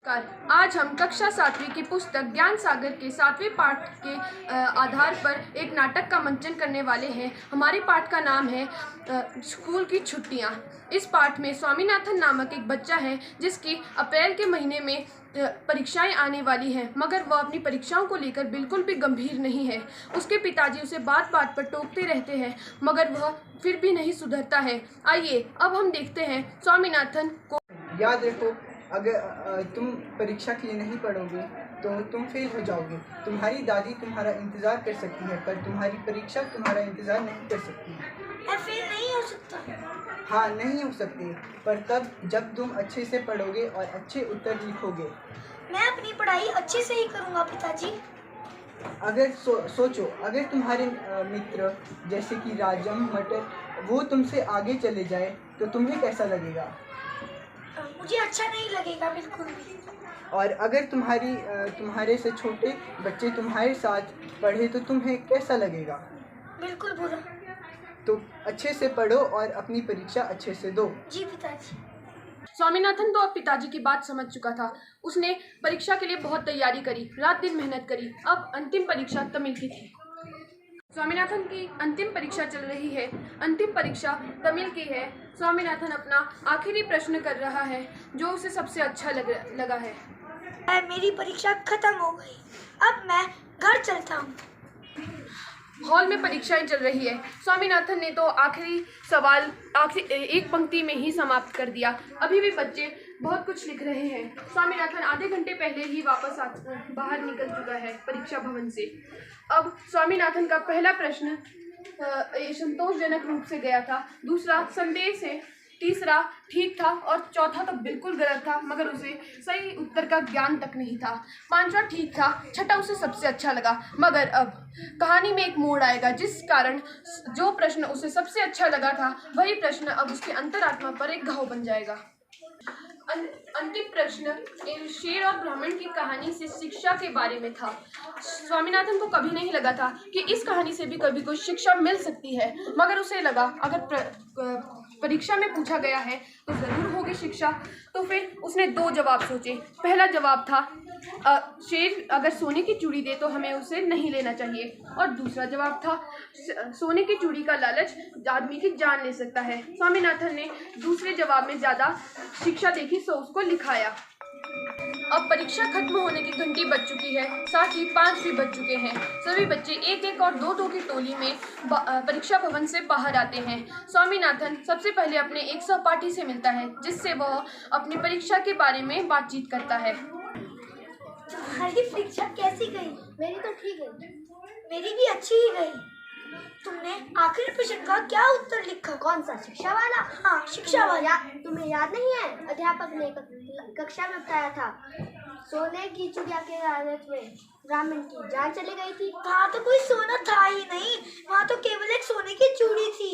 आज हम कक्षा 7वीं की पुस्तक ज्ञान सागर के 7वें पाठ के आधार पर एक नाटक का मंचन करने वाले हैं। हमारे पाठ का नाम है स्कूल की छुट्टियां। इस पाठ में स्वामीनाथन नामक एक बच्चा है जिसकी अप्रैल के महीने में परीक्षाएं आने वाली हैं, मगर वह अपनी परीक्षाओं को लेकर बिल्कुल भी गंभीर नहीं है। उसके पिताजी उसे बात बात पर टोकते रहते हैं, मगर वह फिर भी नहीं सुधरता है। आइए अब हम देखते हैं स्वामीनाथन को। याद रखो, अगर तुम परीक्षा के लिए नहीं पढ़ोगे तो तुम फेल हो जाओगे। तुम्हारी दादी तुम्हारा इंतज़ार कर सकती है, पर तुम्हारी परीक्षा तुम्हारा इंतज़ार नहीं कर सकती। मैं फेल नहीं हो सकता। हाँ, नहीं हो सकते, पर तब जब तुम अच्छे से पढ़ोगे और अच्छे उत्तर लिखोगे। मैं अपनी पढ़ाई अच्छे से ही करूँगा पिताजी। अगर सोचो, अगर तुम्हारे मित्र जैसे कि राजम मटर वो तुमसे आगे चले जाए तो तुम्हें कैसा लगेगा? मुझे अच्छा नहीं लगेगा बिल्कुल भी। और अगर तुम्हारे से छोटे बच्चे तुम्हारे साथ पढ़े तो तुम्हें कैसा लगेगा? बिल्कुल बुरा। तो अच्छे से पढ़ो और अपनी परीक्षा अच्छे से दो। जी पिताजी। स्वामीनाथन तो अब पिताजी की बात समझ चुका था। उसने परीक्षा के लिए बहुत तैयारी करी, रात दिन मेहनत करी। अब अंतिम परीक्षा तमिल की थी। स्वामीनाथन की अंतिम परीक्षा चल रही है। अंतिम परीक्षा तमिल की है। स्वामीनाथन अपना आखिरी प्रश्न कर रहा है जो उसे सबसे अच्छा लगा है। मेरी परीक्षा खत्म हो गई, अब मैं घर चलता हूँ। हॉल में परीक्षाएं चल रही है। स्वामीनाथन ने तो आखिरी सवाल एक पंक्ति में ही समाप्त कर दिया। अभी भी बच्चे बहुत कुछ लिख रहे हैं। स्वामीनाथन आधे घंटे पहले ही वापस बाहर निकल चुका है परीक्षा भवन से। अब स्वामीनाथन का पहला प्रश्न संतोषजनक रूप से गया था, दूसरा संदेह से, तीसरा ठीक था और चौथा तो बिल्कुल गलत था, मगर उसे सही उत्तर का ज्ञान तक नहीं था। पांचवा ठीक था, छठा उसे सबसे अच्छा लगा। मगर अब कहानी में एक मोड़ आएगा जिस कारण जो प्रश्न उसे सबसे अच्छा लगा था वही प्रश्न अब उसके अंतरात्मा पर एक घाव बन जाएगा। अंतिम प्रश्न शेर और ब्राह्मण की कहानी से शिक्षा के बारे में था। स्वामीनाथन को कभी नहीं लगा था कि इस कहानी से भी कभी कोई शिक्षा मिल सकती है, मगर उसे लगा अगर परीक्षा में पूछा गया है तो ज़रूर होगी शिक्षा। तो फिर उसने दो जवाब सोचे। पहला जवाब था शेर अगर सोने की चूड़ी दे तो हमें उसे नहीं लेना चाहिए, और दूसरा जवाब था सोने की चूड़ी का लालच आदमी की जान ले सकता है। स्वामीनाथन ने दूसरे जवाब में ज़्यादा शिक्षा देखी सो उसको लिखाया। अब परीक्षा खत्म होने की घंटी बज चुकी है, साथ ही 5 भी बज चुके हैं। सभी बच्चे एक एक और दो की टोली में परीक्षा भवन से बाहर आते हैं। स्वामीनाथन सबसे पहले अपने एक सहपाठी से मिलता है जिससे वह अपनी परीक्षा के बारे में बातचीत करता है। तुम्हारी परीक्षा कैसी गई? मेरी तो ठीक गई। मेरी भी अच्छी ही गई। तुमने आखिरी प्रश्न का क्या उत्तर लिखा? कौन सा? शिक्षा वाला? हाँ, शिक्षा वाला। तुम्हें याद नहीं है? अध्यापक ने कक्षा में बताया था, सोने की चिड़िया के लालच में ब्राह्मण की जान चली गई थी। वहाँ तो कोई सोना था ही नहीं, वहाँ तो केवल एक सोने की चूड़ी थी।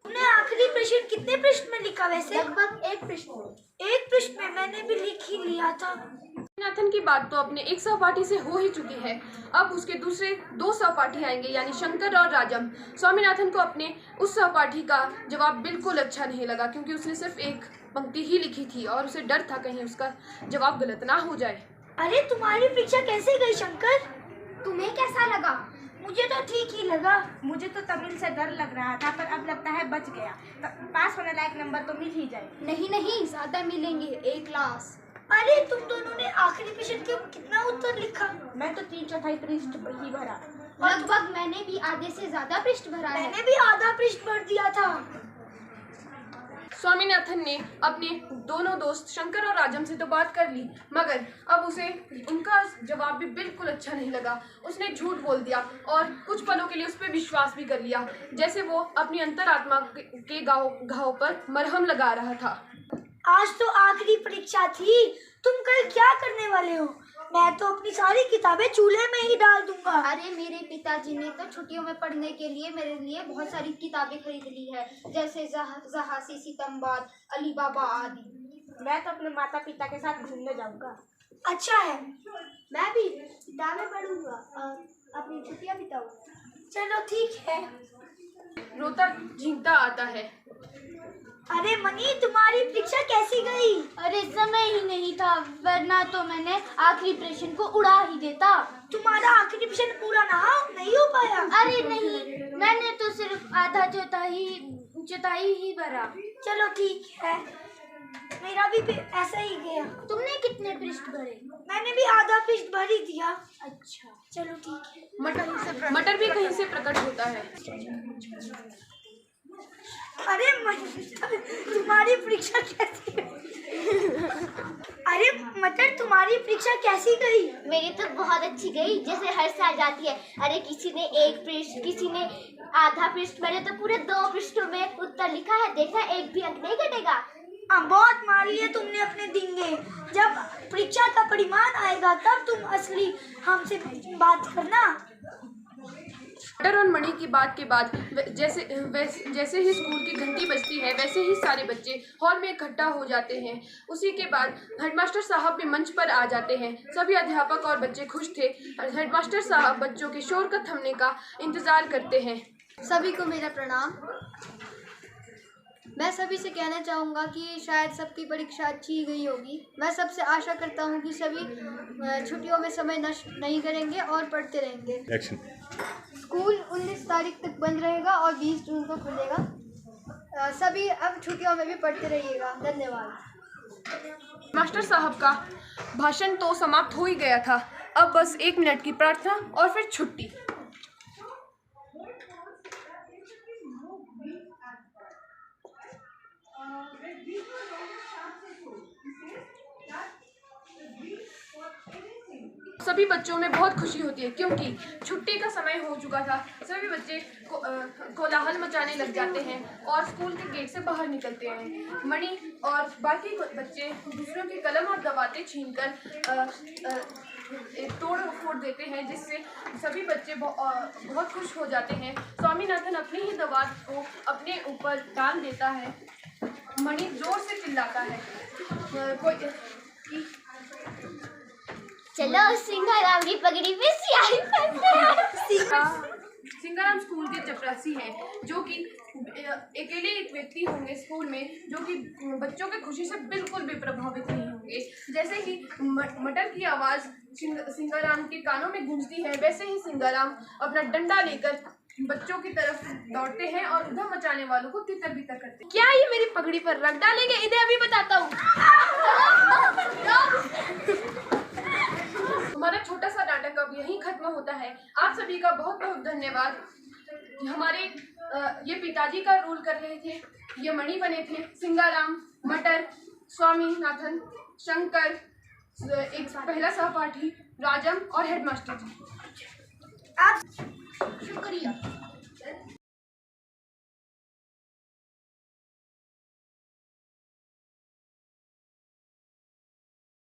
तुमने आखिरी प्रश्न कितने प्रश्न में लिखा वैसे? लगभग एक प्रश्न में। एक प्रश्न में मैंने भी लिख ही लिया था। स्वामीनाथन की बात तो अपने एक सहपाठी से हो ही चुकी है। अब उसके दूसरे दो सहपाठी आएंगे, यानी शंकर और राजम। स्वामीनाथन को अपने उस सहपाठी का जवाब बिल्कुल अच्छा नहीं लगा, क्योंकि उसने सिर्फ एक पंक्ति ही लिखी थी और उसे डर था कहीं उसका जवाब गलत ना हो जाए। अरे तुम्हारी परीक्षा कैसे गई शंकर? तुम्हें कैसा लगा? मुझे तो ठीक ही लगा। मुझे तो तमिल से डर लग रहा था, पर अब लगता है बच गया। पास होने लायक नंबर तो मिल ही जाए। नहीं, ज्यादा मिलेंगे, A क्लास। अरे तुम दोनों ने आखिरी प्रश्न के कितना उत्तर लिखा? मैं तो 3/4 पृष्ठ ही भरा। लगभग मैंने भी आधे से ज्यादा पृष्ठ भरा है। मैंने भी आधा पृष्ठ भर दिया था। स्वामीनाथन ने अपने दोनों दोस्त शंकर और राजम से तो बात कर ली, मगर अब उसे उनका जवाब भी बिल्कुल अच्छा नहीं लगा। उसने झूठ बोल दिया और कुछ पलों के लिए उस पर विश्वास भी कर लिया, जैसे वो अपनी अंतरात्मा के घाव पर मरहम लगा रहा था। आज तो आखिरी परीक्षा थी, तुम कल क्या करने वाले हो? मैं तो अपनी सारी किताबें चूल्हे में ही डाल दूंगा। अरे मेरे पिताजी ने तो छुट्टियों में पढ़ने के लिए मेरे लिए बहुत सारी किताबें खरीद ली है, जैसे जहासी सितम्बाद, अली बाबा आदि। मैं तो अपने माता पिता के साथ घूमने जाऊंगा। अच्छा है, मैं भी किताबें पढ़ूंगा और अपनी छुट्टियां बिताऊंगा। चलो ठीक है। रोता झींकता आता है। अरे मनी, तुम्हारी परीक्षा कैसी गई? अरे समय ही नहीं था, वरना तो मैंने आखिरी प्रश्न को उड़ा ही देता। तुम्हारा आखिरी प्रश्न पूरा नहीं हो पाया? अरे नहीं, मैंने तो सिर्फ आधा चौथाई ही भरा। चलो ठीक है, मेरा भी ऐसा ही गया। तुमने कितने पृष्ठ भरे? मैंने भी आधा पृष्ठ भर ही दिया। अच्छा, चलो ठीक है। मटर भी कहीं से प्रकट होता है। अरे मटर, तुम्हारी परीक्षा कैसी गई? अरे मटर, तुम्हारी परीक्षा कैसी गई? मेरी तो बहुत अच्छी गई, जैसे हर साल जाती है। अरे किसी ने एक पृष्ठ, किसी ने आधा पृष्ठ भरे, तो पूरे 2 पृष्ठों में उत्तर लिखा है। देखना, एक भी अंक नहीं घटेगा। बहुत मार लिए तुमने अपने डिंगे। जब परीक्षा का परिणाम आएगा तब तुम असली हमसे बात करना। मटर और मणि की बात के बाद जैसे ही स्कूल की घंटी बजती है, वैसे ही सारे बच्चे हॉल में इकट्ठा हो जाते हैं। उसी के बाद हेडमास्टर साहब भी मंच पर आ जाते हैं। सभी अध्यापक और बच्चे खुश थे। हेडमास्टर साहब बच्चों के शोर का थमने का इंतजार करते हैं। सभी को मेरा प्रणाम। मैं सभी से कहना चाहूँगा कि शायद सबकी परीक्षा अच्छी गई होगी। मैं सबसे आशा करता हूँ कि सभी छुट्टियों में समय नष्ट नहीं करेंगे और पढ़ते रहेंगे। स्कूल 19 तारीख तक बंद रहेगा और 20 जून को खुलेगा। सभी अब छुट्टियों में भी पढ़ते रहिएगा। धन्यवाद। मास्टर साहब का भाषण तो समाप्त हो ही गया था। अब बस 1 मिनट की प्रार्थना और फिर छुट्टी। सभी बच्चों में बहुत खुशी होती है क्योंकि छुट्टी का समय हो चुका था। सभी बच्चे कोलाहल मचाने लग जाते हैं और स्कूल के गेट से बाहर निकलते हैं। मणि और बाकी बच्चे दूसरों की कलम और दवातें छीनकर तोड़ फोड़ देते हैं, जिससे सभी बच्चे बहुत खुश हो जाते हैं। स्वामीनाथन अपनी ही दवात को अपने ऊपर डाल देता है। मणि जोर से चिल्लाता है, चलो सिंघाराम की पगड़ी में सियाही पहनते हैं। सिंघाराम स्कूल के चपरासी हैं, जो कि अकेले एक व्यक्ति होंगे स्कूल में, जो कि बच्चों की खुशी से बिल्कुल भी प्रभावित नहीं होंगे। जैसे ही मटर की आवाज़ सिंघाराम के कानों में गूंजती है, वैसे ही सिंघाराम अपना डंडा लेकर बच्चों की तरफ दौड़ते हैं और उधम मचाने वालों को तितर बितर करते हैं। क्या ये मेरी पगड़ी पर रंग डालेंगे? इन्हें अभी बताता हूँ। हमारा छोटा सा नाटक अब यहीं खत्म होता है। आप सभी का बहुत बहुत धन्यवाद। हमारे ये पिताजी का रोल कर रहे थे, ये मणि बने थे, सिंघाराम, मटर, स्वामीनाथन, शंकर, एक पहला सहपाठी राजम और हेडमास्टर जी। आप शुक्रिया।